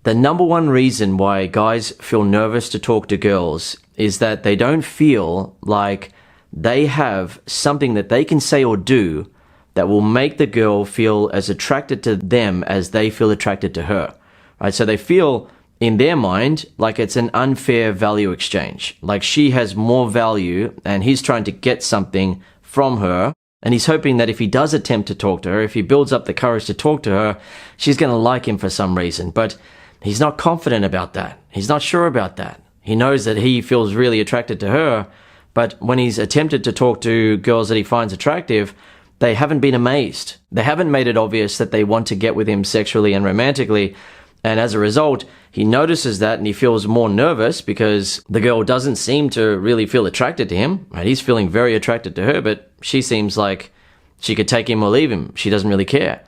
The number one reason why guys feel nervous to talk to girls is that they don't feel like they have something that they can say or do that will make the girl feel as attracted to them as they feel attracted to her. Right? So they feel in their mind like it's an unfair value exchange. Like she has more value and he's trying to get something from her. And he's hoping that if he does attempt to talk to her, if he builds up the courage to talk to her, she's going to like him for some reason. But he's not confident about that. He's not sure about that. He knows that he feels really attracted to her. But when he's attempted to talk to girls that he finds attractive, they haven't been amazed. They haven't made it obvious that they want to get with him sexually and romantically. And as a result, he notices that and he feels more nervous because the girl doesn't seem to really feel attracted to him. Right? He's feeling very attracted to her, but she seems like she could take him or leave him. She doesn't really care.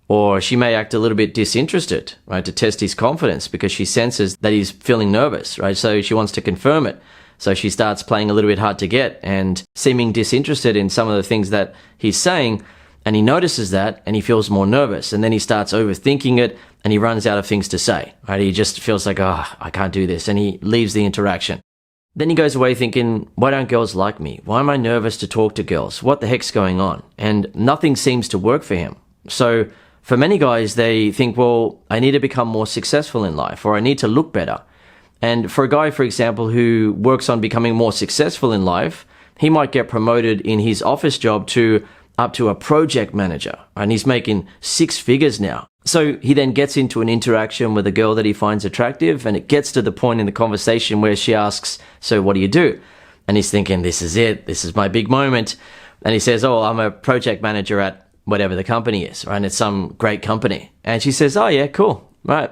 Or she may act a little bit disinterested, right, to test his confidence because she senses that he's feeling nervous, right? So she wants to confirm it. So she starts playing a little bit hard to get and seeming disinterested in some of the things that he's saying. And he notices that and he feels more nervous. And then he starts overthinking it and he runs out of things to say, right? He just feels like, oh, I can't do this. And he leaves the interaction. Then he goes away thinking, why don't girls like me? Why am I nervous to talk to girls? What the heck's going on? And nothing seems to work for him. So for many guys, they think, well, I need to become more successful in life or I need to look better. And for a guy, for example, who works on becoming more successful in life, he might get promoted in his office job to up to a project manager, and he's making 6 figures now. So he then gets into an interaction with a girl that he finds attractive, and it gets to the point in the conversation where she asks, so what do you do? And he's thinking, this is it. This is my big moment. And he says, oh, I'm a project manager at whatever the company is, right? And it's some great company. And she says, oh, yeah, cool. Right.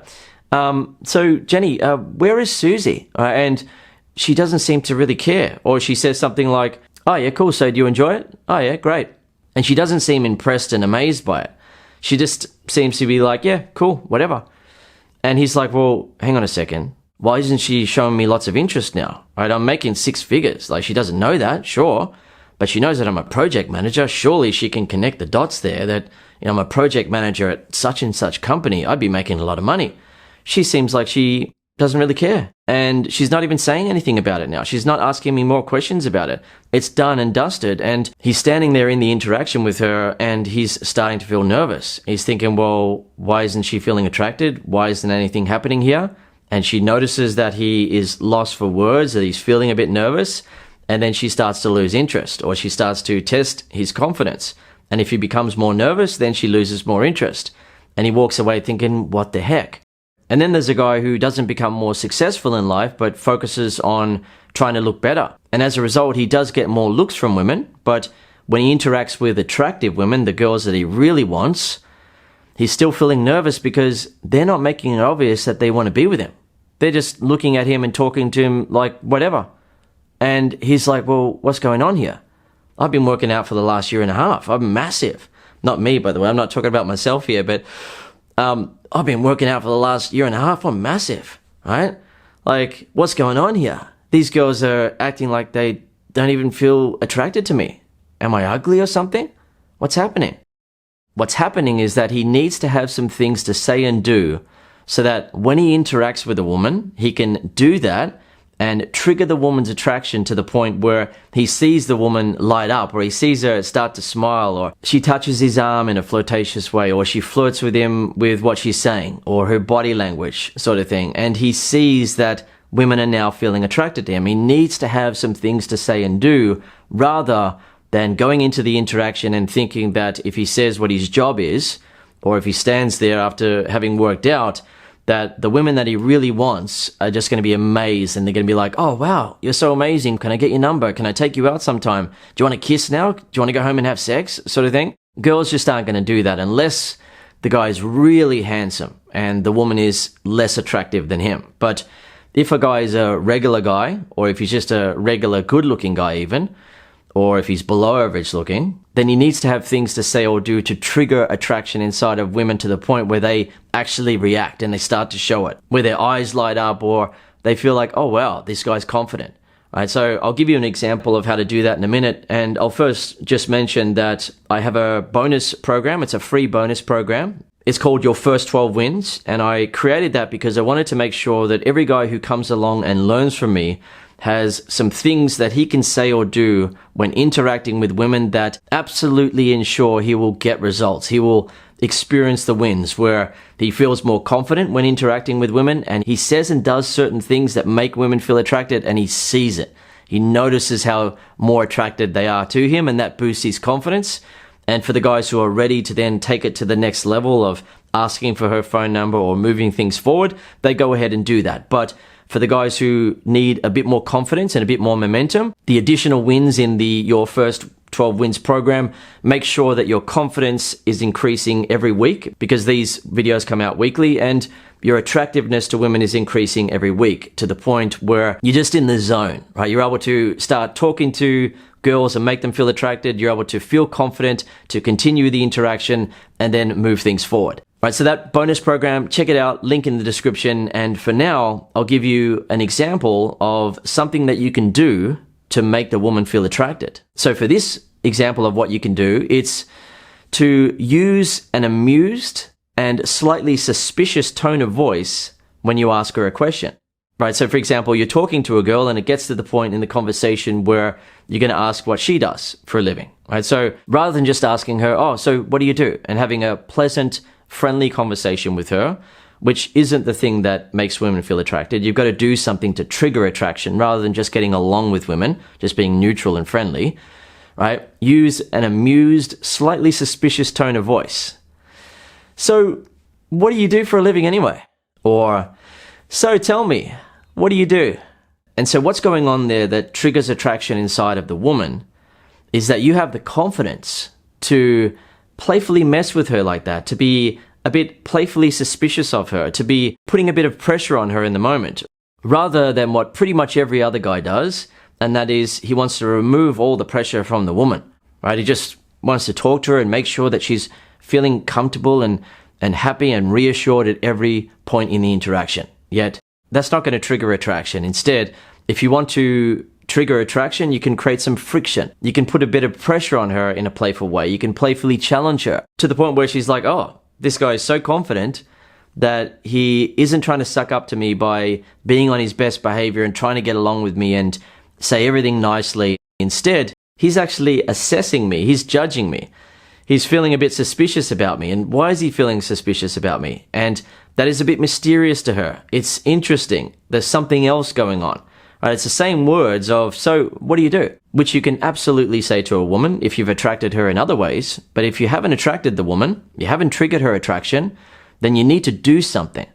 So Jenny, where is Susie? And she doesn't seem to really care. Or she says something like, oh, yeah, cool. So do you enjoy it? Oh, yeah, great. And she doesn't seem impressed and amazed by it. She just seems to be like, yeah, cool, whatever. And he's like, well, hang on a second. Why isn't she showing me lots of interest now? Right? I'm making 6 figures. Like, she doesn't know that, sure. But she knows that I'm a project manager. Surely she can connect the dots there that, I'm a project manager at such and such company. I'd be making a lot of money. She seems like she doesn't really care. And she's not even saying anything about it now. She's not asking me more questions about it. It's done and dusted. And he's standing there in the interaction with her and he's starting to feel nervous. He's thinking, well, why isn't she feeling attracted? Why isn't anything happening here? And she notices that he is lost for words, that he's feeling a bit nervous. And then she starts to lose interest, or she starts to test his confidence. And if he becomes more nervous, then she loses more interest. And he walks away thinking, what the heck? And then there's a guy who doesn't become more successful in life, but focuses on trying to look better. And as a result, he does get more looks from women. But when he interacts with attractive women, the girls that he really wants, he's still feeling nervous because they're not making it obvious that they want to be with him. They're just looking at him and talking to him like whatever. And he's like, well, what's going on here? I've been working out for the last year and a half. I'm massive. Not me, by the way. I'm not talking about myself here, but I've been working out for the last year and a half. I'm massive, right? Like, what's going on here? These girls are acting like they don't even feel attracted to me. Am I ugly or something? What's happening? What's happening is that he needs to have some things to say and do so that when he interacts with a woman, he can do that and trigger the woman's attraction to the point where he sees the woman light up, or he sees her start to smile, or she touches his arm in a flirtatious way, or she flirts with him with what she's saying, or her body language sort of thing. And he sees that women are now feeling attracted to him. He needs to have some things to say and do rather than going into the interaction and thinking that if he says what his job is, or if he stands there after having worked out, that the women that he really wants are just going to be amazed and they're going to be like, oh, wow, you're so amazing. Can I get your number? Can I take you out sometime? Do you want to kiss now? Do you want to go home and have sex? Sort of thing. Girls just aren't going to do that unless the guy is really handsome and the woman is less attractive than him. But if a guy is a regular guy, or if he's just a regular good-looking guy even, or if he's below average looking, then he needs to have things to say or do to trigger attraction inside of women to the point where they actually react and they start to show it, where their eyes light up or they feel like, oh wow, this guy's confident. All right, so I'll give you an example of how to do that in a minute. And I'll first just mention that I have a bonus program. It's a free bonus program. It's called Your First 12 Wins, and I created that because I wanted to make sure that every guy who comes along and learns from me has some things that he can say or do when interacting with women that absolutely ensure he will get results. He will experience the wins where he feels more confident when interacting with women, and he says and does certain things that make women feel attracted, and he sees it. He notices how more attracted they are to him, and that boosts his confidence. And for the guys who are ready to then take it to the next level of asking for her phone number or moving things forward, they go ahead and do that. But for the guys who need a bit more confidence and a bit more momentum, the additional wins in the Your First 12 Wins program make sure that your confidence is increasing every week, because these videos come out weekly, and your attractiveness to women is increasing every week to the point where you're just in the zone, right? You're able to start talking to girls and make them feel attracted. You're able to feel confident to continue the interaction and then move things forward. Right, so that bonus program, check it out, link in the description. And for now, I'll give you an example of something that you can do to make the woman feel attracted. So for this example of what you can do, it's to use an amused and slightly suspicious tone of voice when you ask her a question. Right, so for example, you're talking to a girl and it gets to the point in the conversation where you're going to ask what she does for a living. Right, so rather than just asking her, oh, so what do you do? And having a pleasant, friendly conversation with her, which isn't the thing that makes women feel attracted. You've got to do something to trigger attraction rather than just getting along with women, just being neutral and friendly, right? Use an amused, slightly suspicious tone of voice. So, what do you do for a living anyway? Or, so tell me, what do you do? And so what's going on there that triggers attraction inside of the woman is that you have the confidence to playfully mess with her like that, to be a bit playfully suspicious of her, to be putting a bit of pressure on her in the moment, rather than what pretty much every other guy does, and that is he wants to remove all the pressure from the woman, right? He just wants to talk to her and make sure that she's feeling comfortable and happy and reassured at every point in the interaction. Yet, that's not going to trigger attraction. Instead, if you want to trigger attraction, you can create some friction. You can put a bit of pressure on her in a playful way. You can playfully challenge her to the point where she's like, oh, this guy is so confident that he isn't trying to suck up to me by being on his best behavior and trying to get along with me and say everything nicely. Instead, he's actually assessing me. He's judging me. He's feeling a bit suspicious about me. And why is he feeling suspicious about me? And that is a bit mysterious to her. It's interesting. There's something else going on. Right? It's the same words of, so what do you do? Which you can absolutely say to a woman if you've attracted her in other ways. But if you haven't attracted the woman, you haven't triggered her attraction, then you need to do something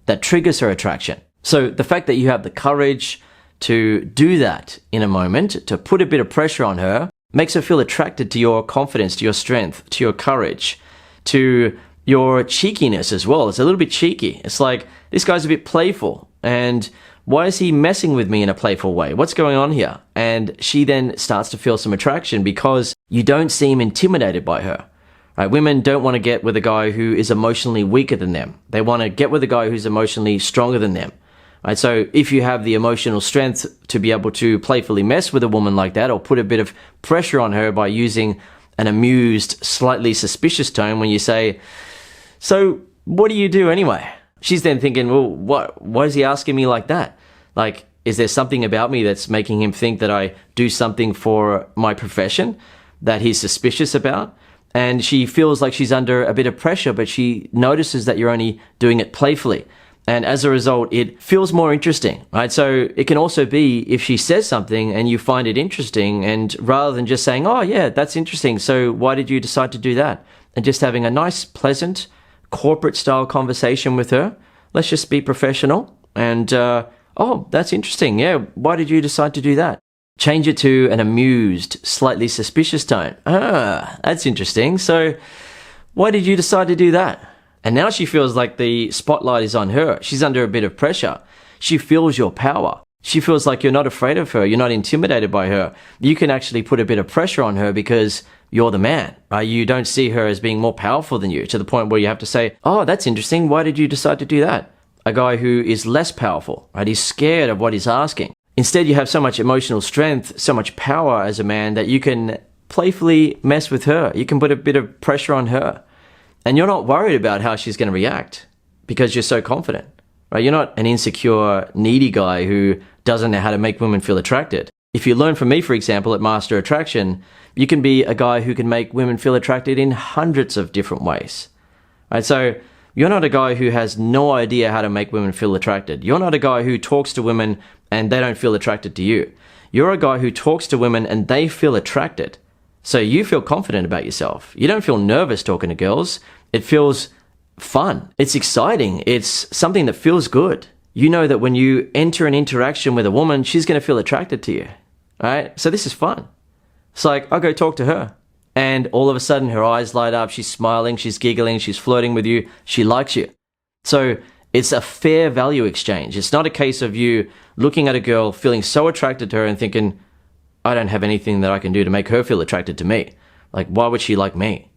that triggers her attraction. So the fact that you have the courage to do that in a moment, to put a bit of pressure on her, makes her feel attracted to your confidence, to your strength, to your courage, to your cheekiness as well. It's a little bit cheeky. It's like, this guy's a bit playful, and why is he messing with me in a playful way? What's going on here? And she then starts to feel some attraction because you don't seem intimidated by her. Right? Women don't want to get with a guy who is emotionally weaker than them. They want to get with a guy who's emotionally stronger than them. Right? So if you have the emotional strength to be able to playfully mess with a woman like that, or put a bit of pressure on her by using an amused, slightly suspicious tone when you say, so what do you do anyway? She's then thinking, well, why is he asking me like that? Like, is there something about me that's making him think that I do something for my profession that he's suspicious about? And she feels like she's under a bit of pressure, but she notices that you're only doing it playfully. And as a result, it feels more interesting, right? So it can also be if she says something and you find it interesting, and rather than just saying, oh yeah, that's interesting, so why did you decide to do that? And just having a nice, pleasant, corporate style conversation with her. Let's just be professional and, oh, that's interesting. Yeah. Why did you decide to do that? Change it to an amused, slightly suspicious tone. Ah, that's interesting. So why did you decide to do that? And now she feels like the spotlight is on her. She's under a bit of pressure. She feels your power. She feels like you're not afraid of her. You're not intimidated by her. You can actually put a bit of pressure on her because you're the man, right? You don't see her as being more powerful than you, to the point where you have to say, oh, that's interesting. Why did you decide to do that? A guy who is less powerful, right? He's scared of what he's asking. Instead, you have so much emotional strength, so much power as a man that you can playfully mess with her. You can put a bit of pressure on her. And you're not worried about how she's going to react because you're so confident, right? You're not an insecure, needy guy who doesn't know how to make women feel attracted. If you learn from me, for example, at Master Attraction, you can be a guy who can make women feel attracted in hundreds of different ways, right? So you're not a guy who has no idea how to make women feel attracted. You're not a guy who talks to women and they don't feel attracted to you. You're a guy who talks to women and they feel attracted. So you feel confident about yourself. You don't feel nervous talking to girls. It feels fun. It's exciting. It's something that feels good. You know that when you enter an interaction with a woman, she's going to feel attracted to you, right? So this is fun. It's like, I'll go talk to her. And all of a sudden her eyes light up. She's smiling. She's giggling. She's flirting with you. She likes you. So it's a fair value exchange. It's not a case of you looking at a girl, feeling so attracted to her and thinking, I don't have anything that I can do to make her feel attracted to me. Like, why would she like me?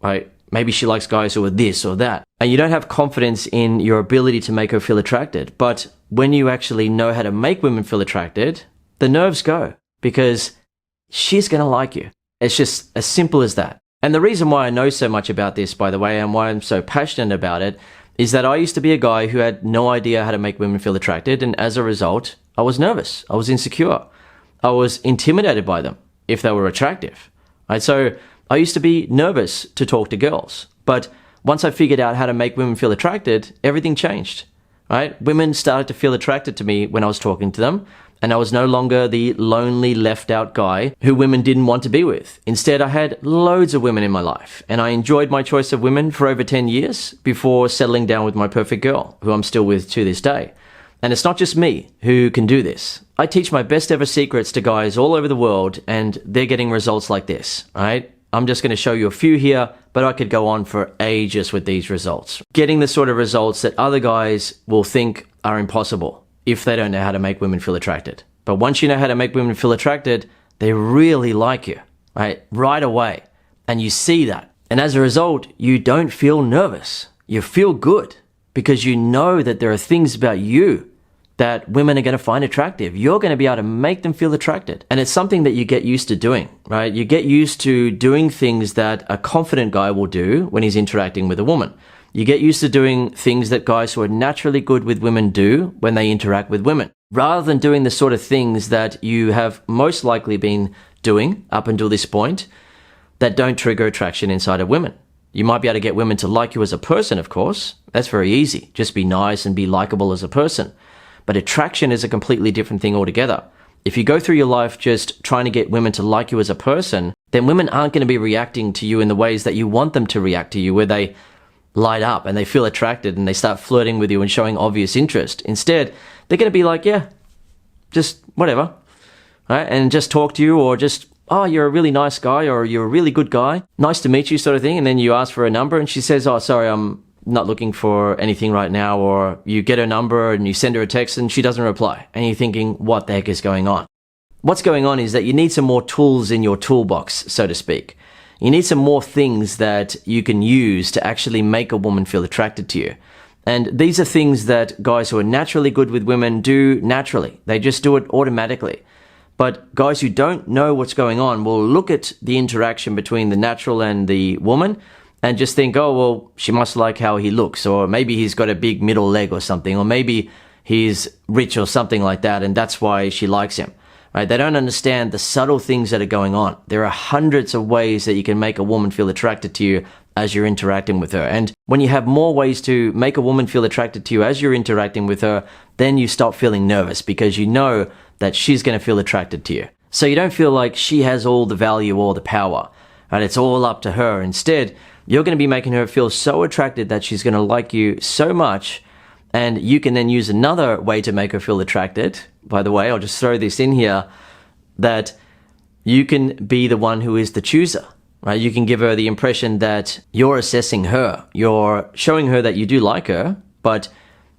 Right? Maybe she likes guys who are this or that. And you don't have confidence in your ability to make her feel attracted. But when you actually know how to make women feel attracted, the nerves go because she's going to like you. It's just as simple as that. And the reason why I know so much about this, by the way, and why I'm so passionate about it, is that I used to be a guy who had no idea how to make women feel attracted. And as a result, I was nervous. I was insecure. I was intimidated by them if they were attractive. Right? So I used to be nervous to talk to girls. But once I figured out how to make women feel attracted, everything changed. Right? Women started to feel attracted to me when I was talking to them. And I was no longer the lonely, left out guy who women didn't want to be with. Instead, I had loads of women in my life. And I enjoyed my choice of women for over 10 years before settling down with my perfect girl, who I'm still with to this day. And it's not just me who can do this. I teach my best ever secrets to guys all over the world, and they're getting results like this, right? I'm just going to show you a few here, but I could go on for ages with these results. Getting the sort of results that other guys will think are impossible if they don't know how to make women feel attracted. But once you know how to make women feel attracted, they really like you, right away. And you see that. And as a result, you don't feel nervous. You feel good because you know that there are things about you that women are going to find attractive. You're going to be able to make them feel attracted. And it's something that you get used to doing, right? You get used to doing things that a confident guy will do when he's interacting with a woman. You get used to doing things that guys who are naturally good with women do when they interact with women, rather than doing the sort of things that you have most likely been doing up until this point that don't trigger attraction inside of women. You might be able to get women to like you as a person, of course. That's very easy. Just be nice and be likable as a person. But attraction is a completely different thing altogether. If you go through your life just trying to get women to like you as a person, then women aren't going to be reacting to you in the ways that you want them to react to you, where they light up and they feel attracted and they start flirting with you and showing obvious interest. Instead, they're going to be like, yeah, just whatever, right? And just talk to you, or just, oh, you're a really nice guy, or you're a really good guy. Nice to meet you, sort of thing. And then you ask for a number and she says, oh, sorry, I'm not looking for anything right now. Or you get her number and you send her a text and she doesn't reply. And you're thinking, what the heck is going on? What's going on is that you need some more tools in your toolbox, so to speak. You need some more things that you can use to actually make a woman feel attracted to you. And these are things that guys who are naturally good with women do naturally. They just do it automatically. But guys who don't know what's going on will look at the interaction between the natural and the woman and just think, oh, well, she must like how he looks, or maybe he's got a big middle leg or something, or maybe he's rich or something like that, and that's why she likes him. Right? They don't understand the subtle things that are going on. There are hundreds of ways that you can make a woman feel attracted to you as you're interacting with her. And when you have more ways to make a woman feel attracted to you as you're interacting with her, then you stop feeling nervous because you know that she's going to feel attracted to you. So you don't feel like she has all the value or the power, and it's all up to her. Instead, you're going to be making her feel so attracted that she's going to like you so much. And you can then use another way to make her feel attracted. By the way, I'll just throw this in here, that you can be the one who is the chooser, right? You can give her the impression that you're assessing her. You're showing her that you do like her, but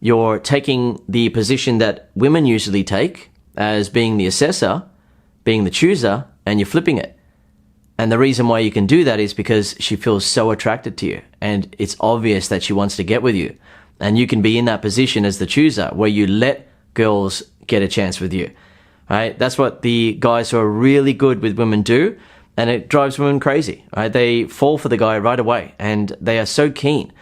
you're taking the position that women usually take as being the assessor, being the chooser, and you're flipping it. And the reason why you can do that is because she feels so attracted to you, and it's obvious that she wants to get with you. And you can be in that position as the chooser where you let girls get a chance with you, right? That's what the guys who are really good with women do. And it drives women crazy, right? They fall for the guy right away, and they are so keen.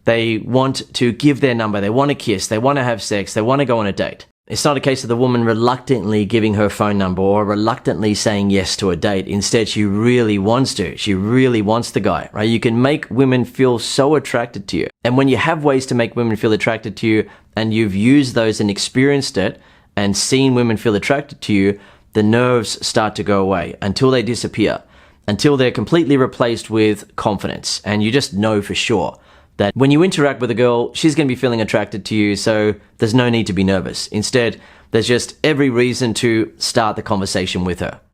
They want to give their number, they want to kiss, they want to have sex, they want to go on a date. It's not a case of the woman reluctantly giving her phone number or reluctantly saying yes to a date. Instead, she really wants to. She really wants the guy, right? You can make women feel so attracted to you. And when you have ways to make women feel attracted to you, and you've used those and experienced it and seen women feel attracted to you, the nerves start to go away until they disappear, until they're completely replaced with confidence. And you just know for sure that when you interact with a girl, she's going to be feeling attracted to you, so there's no need to be nervous. Instead, there's just every reason to start the conversation with her.